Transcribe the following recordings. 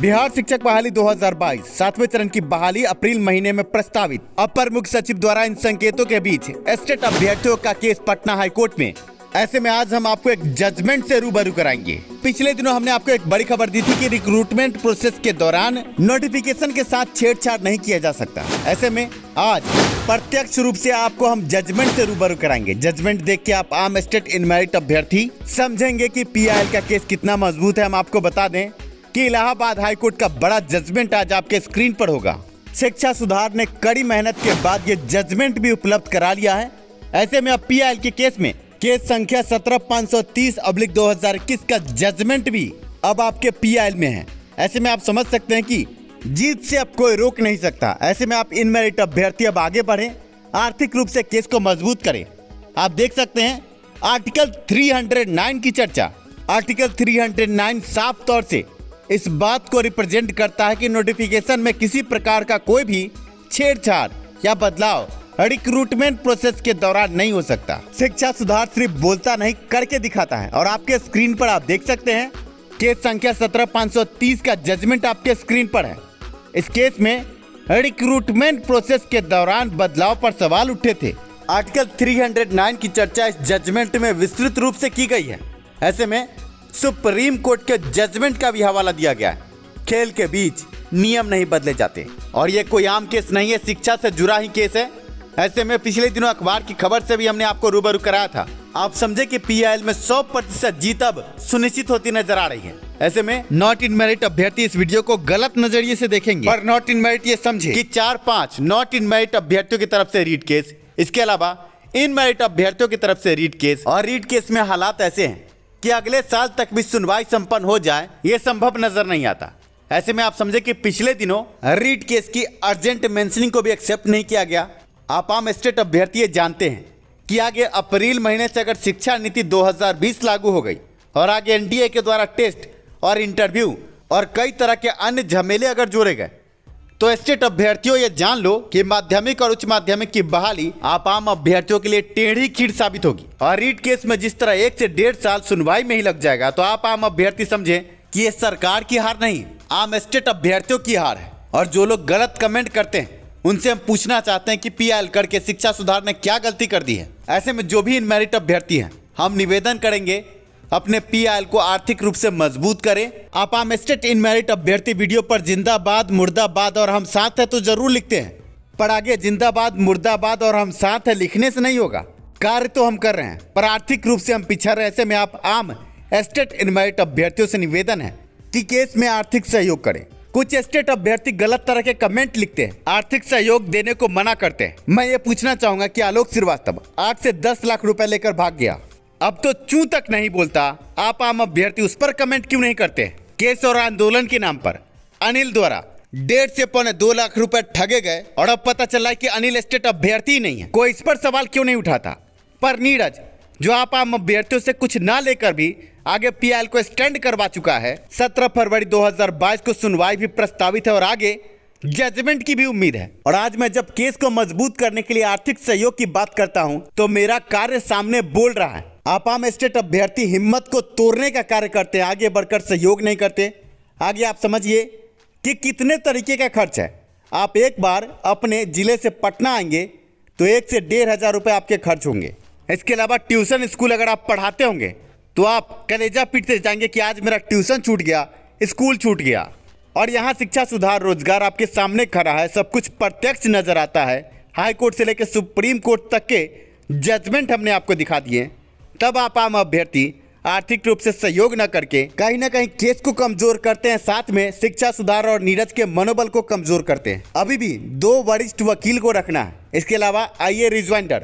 बिहार शिक्षक बहाली 2022 सातवें चरण की बहाली अप्रैल महीने में प्रस्तावित। अपर मुख्य सचिव द्वारा इन संकेतों के बीच एस्टेट अभ्यर्थियों का केस पटना हाईकोर्ट में। ऐसे में आज हम आपको एक जजमेंट से रूबरू कराएंगे। पिछले दिनों हमने आपको एक बड़ी खबर दी थी कि रिक्रूटमेंट प्रोसेस के दौरान नोटिफिकेशन के साथ छेड़छाड़ नहीं किया जा सकता। ऐसे में आज प्रत्यक्ष रूप से आपको हम जजमेंट से रूबरू कराएंगे। जजमेंट देख के आप आम एस्टेट इन मेरिट अभ्यर्थी समझेंगे कि PIL का केस कितना मजबूत है। हम आपको बता दें कि इलाहाबाद हाईकोर्ट का बड़ा जजमेंट आज आपके स्क्रीन पर होगा। शिक्षा सुधार ने कड़ी मेहनत के बाद ये जजमेंट भी उपलब्ध करा लिया है। ऐसे में अब PIL के केस में केस संख्या 17530/2021 का जजमेंट भी अब आपके PIL में है। ऐसे में आप समझ सकते हैं कि जीत से अब कोई रोक नहीं सकता। ऐसे में आप इन मेरिट अभ्यर्थी अब आगे बढ़े, आर्थिक रूप से केस को मजबूत करें। आप देख सकते हैं आर्टिकल 309 की चर्चा। आर्टिकल 309 साफ तौर से इस बात को रिप्रेजेंट करता है कि नोटिफिकेशन में किसी प्रकार का कोई भी छेड़छाड़ या बदलाव रिक्रूटमेंट प्रोसेस के दौरान नहीं हो सकता। शिक्षा सुधार सिर्फ बोलता नहीं करके दिखाता है। और आपके स्क्रीन पर आप देख सकते हैं केस संख्या 17530 का जजमेंट आपके स्क्रीन पर है। इस केस में रिक्रूटमेंट प्रोसेस के दौरान बदलाव पर सवाल उठे थे। आर्टिकल 309 की चर्चा इस जजमेंट में विस्तृत रूप से की गई है। ऐसे में सुप्रीम कोर्ट के जजमेंट का भी हवाला दिया गया है। खेल के बीच नियम नहीं बदले जाते और ये कोई आम केस नहीं है, शिक्षा से जुड़ा ही केस है। ऐसे में पिछले दिनों अखबार की खबर से भी हमने आपको रूबरू कराया था। आप समझे कि PIL में 100% जीत अब सुनिश्चित होती नजर आ रही है। ऐसे में नॉट इन मेरिट अभ्यर्थी इस वीडियो को गलत नजरिए से देखेंगे और नॉट इन मेरिट ये समझे कि 4-5 नॉट इन मेरिट अभ्यर्थियों की तरफ से रीट केस, इसके अलावा इन मेरिट अभ्यर्थियों की तरफ से रीट केस। और रीट केस में हालात ऐसे हैं कि अगले साल तक भी सुनवाई संपन्न हो जाए ये संभव नजर नहीं आता। ऐसे में आप समझे कि पिछले दिनों रीट केस की अर्जेंट मेंशनिंग को भी एक्सेप्ट नहीं किया गया। आप आम एस्टेट अभ्यर्थी जानते हैं कि आगे अप्रैल महीने से अगर शिक्षा नीति 2020 लागू हो गई और आगे NDA के द्वारा टेस्ट और इंटरव्यू और कई तरह के अन्य झमेले अगर जोड़े गए तो एस्टेट अभ्यर्थियों ये जान लो कि माध्यमिक और उच्च माध्यमिक की बहाली आप आम अभ्यर्थियों के लिए टेढ़ी खीर साबित होगी। और रीट केस में जिस तरह 1 से 1.5 साल सुनवाई में ही लग जाएगा तो आप आम अभ्यर्थी समझे कि ये सरकार की हार नहीं, आम एस्टेट अभ्यर्थियों की हार है। और जो लोग गलत कमेंट करते हैं उनसे हम पूछना चाहते हैं कि PIL करके शिक्षा सुधार ने क्या गलती कर दी है। ऐसे में जो भी इन मेरिट अभ्यर्थी हैं हम निवेदन करेंगे अपने PIL को आर्थिक रूप से मजबूत करें। आप आम एस्टेट इन मेरिट अभ्यर्थी वीडियो पर जिंदाबाद मुर्दाबाद और हम साथ है तो जरूर लिखते हैं, पर आगे जिंदाबाद मुर्दाबाद और हम साथ है लिखने से नहीं होगा। कार्य तो हम कर रहे हैं पर आर्थिक रूप से हम पिछड़ रहे। ऐसे में आप आम एस्टेट इन मेरिट अभ्यर्थियों से निवेदन है कि केस में आर्थिक सहयोग करें। कुछ एस्टेट अभ्यर्थी गलत तरह के कमेंट लिखते हैं, आर्थिक सहयोग देने को मना करते हैं। मैं ये पूछना चाहूंगा कि आलोक श्रीवास्तव 8 से 10 लाख रुपए लेकर भाग गया, अब तो चू तक नहीं बोलता। आप आम अभ्यर्थी उस पर कमेंट क्यों नहीं करते? केस और आंदोलन के नाम पर अनिल द्वारा 1.5 से 2.25 लाख रुपए ठगे गए और अब पता चला कि अनिल एस्टेट अभ्यर्थी ही नहीं है। कोई इस पर सवाल क्यों नहीं उठाता? पर नीरज जो आप आम अभ्यर्थियों से कुछ ना लेकर भी आगे PIL को स्टैंड करवा चुका है। 17 फरवरी 2022 को सुनवाई भी प्रस्तावित है और आगे जजमेंट की भी उम्मीद है। और आज मैं जब केस को मजबूत करने के लिए आर्थिक सहयोग की बात करता हूं तो मेरा कार्य सामने बोल रहा है। आप आम एस्टेट अभ्यर्थी हिम्मत को तोड़ने का कार्य करते हैं, आगे बढ़कर सहयोग नहीं करते। आगे आप समझिए कि कितने तरीके का खर्च है। आप एक बार अपने जिले से पटना आएंगे तो 1 से 1.5 हजार रुपये आपके खर्च होंगे। इसके अलावा ट्यूशन स्कूल अगर आप पढ़ाते होंगे तो आप कलेजा पीटते जाएंगे कि आज मेरा ट्यूशन छूट गया, स्कूल छूट गया। और यहाँ शिक्षा सुधार रोजगार आपके सामने खड़ा है, सब कुछ प्रत्यक्ष नजर आता है। हाई कोर्ट से लेकर सुप्रीम कोर्ट तक के जजमेंट हमने आपको दिखा दिए। तब आप आम अभ्यर्थी आर्थिक रूप से सहयोग न करके कहीं ना कहीं केस को कमजोर करते हैं, साथ में शिक्षा सुधार और नीरज के मनोबल को कमजोर करते हैं। अभी भी 2 वरिष्ठ वकील को रखना है। इसके अलावा आईए रिज्वाइंडर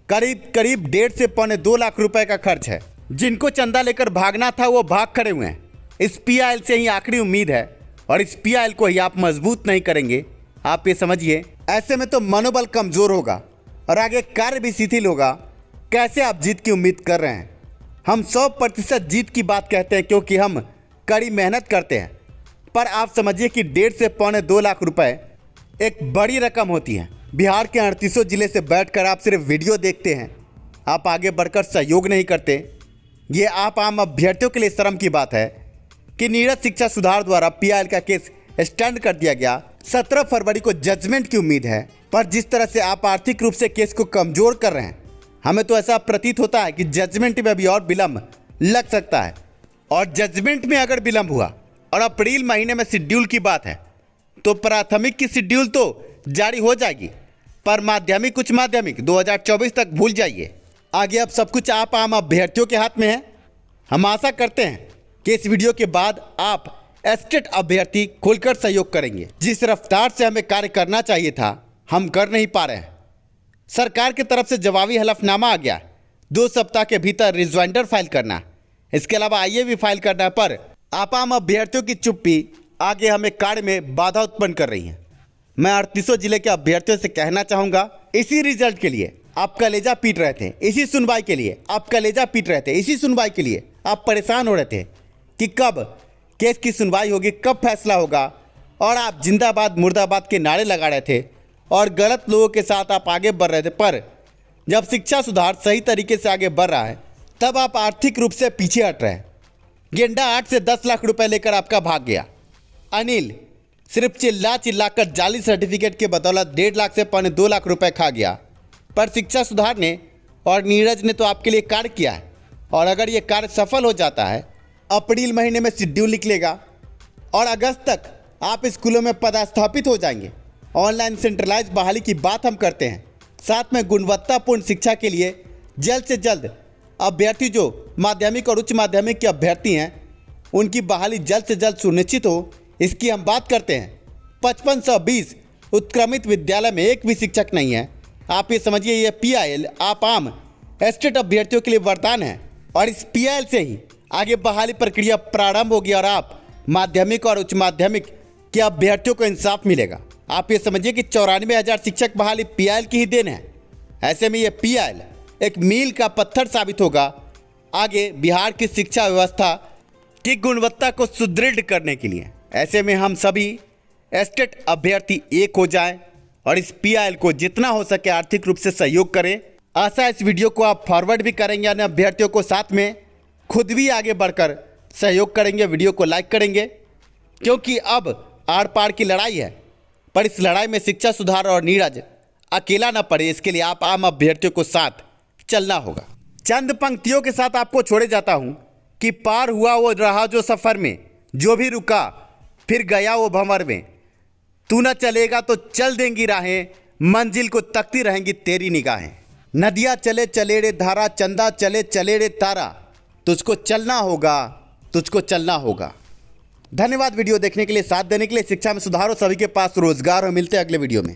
करीब 1.5 से 2.25 लाख रुपए का खर्च है। जिनको चंदा लेकर भागना था वो भाग खड़े हुए हैं। इस PIL से ही आखिरी उम्मीद है और इस PIL को ही आप मजबूत नहीं करेंगे, आप ये समझिए। ऐसे में तो मनोबल कमजोर होगा और आगे कार्य भी शिथिल होगा। कैसे आप जीत की उम्मीद कर रहे हैं? हम 100% जीत की बात कहते हैं क्योंकि हम कड़ी मेहनत करते हैं। पर आप समझिए कि 1.5 से 2.25 लाख रुपए एक बड़ी रकम होती है। बिहार के 38 जिले से बैठकर आप सिर्फ वीडियो देखते हैं, आप आगे बढ़कर सहयोग नहीं करते। ये आप आम अभ्यर्थियों के लिए शर्म की बात है कि नीरज शिक्षा सुधार द्वारा पीआईएल का केस स्टैंड कर दिया गया। 17 फरवरी को जजमेंट की उम्मीद है, पर जिस तरह से आप आर्थिक रूप से केस को कमजोर कर रहे हैं, हमें तो ऐसा प्रतीत होता है कि जजमेंट में अभी और विलंब लग सकता है। और जजमेंट में अगर विलंब हुआ और अप्रैल महीने में शेड्यूल की बात है, तो प्राथमिक की शेड्यूल तो जारी हो जाएगी, पर माध्यमिक उच्च माध्यमिक 2024 तक भूल जाइए। आगे अब सब कुछ आप आम अभ्यर्थियों के हाथ में है। हम आशा करते हैं कि इस वीडियो के बाद आप एस्टेट अभ्यर्थी खुलकर सहयोग करेंगे। जिस रफ्तार से हमें कार्य करना चाहिए था, हम कर नहीं पा रहे हैं। सरकार की तरफ से जवाबी हलफनामा आ गया, 2 सप्ताह के भीतर रिज्वाइंडर फाइल करना, इसके अलावा आईए भी फाइल करना, पर आप आम अभ्यर्थियों की चुप्पी आगे हमें कार्य में बाधा उत्पन्न कर रही है। मैं 38 जिले के अभ्यर्थियों से कहना चाहूँगा, इसी रिजल्ट के लिए आप कलेजा पीट रहे थे, इसी सुनवाई के लिए आप कलेजा पीट रहे थे, इसी सुनवाई के लिए आप परेशान हो रहे थे कि कब केस की सुनवाई होगी, कब फैसला होगा, और आप जिंदाबाद मुर्दाबाद के नारे लगा रहे थे और गलत लोगों के साथ आप आगे बढ़ रहे थे। पर जब शिक्षा सुधार सही तरीके से आगे बढ़ रहा है, तब आप आर्थिक रूप से पीछे हट रहे हैं। गेंडा 8 से 10 लाख रुपए लेकर आपका भाग गया। अनिल सिर्फ चिल्लाकर जाली सर्टिफिकेट के बदौलत 1.5 लाख से 2 लाख रुपए खा गया। पर शिक्षा सुधार ने और नीरज ने तो आपके लिए कार्य किया है, और अगर ये कार्य सफल हो जाता है, अप्रैल महीने में शेड्यूल निकलेगा और अगस्त तक आप स्कूलों में पदस्थापित हो जाएंगे। ऑनलाइन सेंट्रलाइज बहाली की बात हम करते हैं, साथ में गुणवत्तापूर्ण शिक्षा के लिए जल्द से जल्द अभ्यर्थी जो माध्यमिक और उच्च माध्यमिक के अभ्यर्थी हैं, उनकी बहाली जल्द से जल्द सुनिश्चित हो, इसकी हम बात करते हैं। 5520 उत्क्रमित विद्यालय में एक भी शिक्षक नहीं है। आप ये समझिए, ये पीआईएल आप आम एस्टेट अभ्यर्थियों के लिए वरदान है, और इस पीआईएल से ही आगे बहाली प्रक्रिया प्रारंभ होगी और आप माध्यमिक और उच्च माध्यमिक के अभ्यर्थियों को इंसाफ मिलेगा। आप ये समझिए कि 94,000 शिक्षक बहाली पीआईएल की ही देन है। ऐसे में ये पीआईएल एक मील का पत्थर साबित होगा आगे बिहार की शिक्षा व्यवस्था की गुणवत्ता को सुदृढ़ करने के लिए। ऐसे में हम सभी एस्टेट अभ्यर्थी एक हो जाएं और इस पीआईएल को जितना हो सके आर्थिक रूप से सहयोग करें। आशा इस वीडियो को आप फॉरवर्ड भी करेंगे अन्य अभ्यर्थियों को, साथ में खुद भी आगे बढ़कर सहयोग करेंगे, वीडियो को लाइक करेंगे, क्योंकि अब आर पार की लड़ाई है। पर इस लड़ाई में शिक्षा सुधार और नीरज अकेला न पड़े, इसके लिए आप आम अभ्यर्थियों को साथ चलना होगा। चंद पंक्तियों के साथ आपको छोड़े जाता हूं कि पार हुआ वो रहा जो सफर में, जो भी रुका फिर गया वो भंवर में, तू न चलेगा तो चल देंगी राहें, मंजिल को तकती रहेंगी तेरी निगाहें। नदियाँ चले चले रे धारा, चंदा चले चले रे तारा, तुझको चलना होगा, तुझको चलना होगा। धन्यवाद वीडियो देखने के लिए, साथ देने के लिए। शिक्षा में सुधार हो, सभी के पास रोजगार हो। मिलते हैं अगले वीडियो में।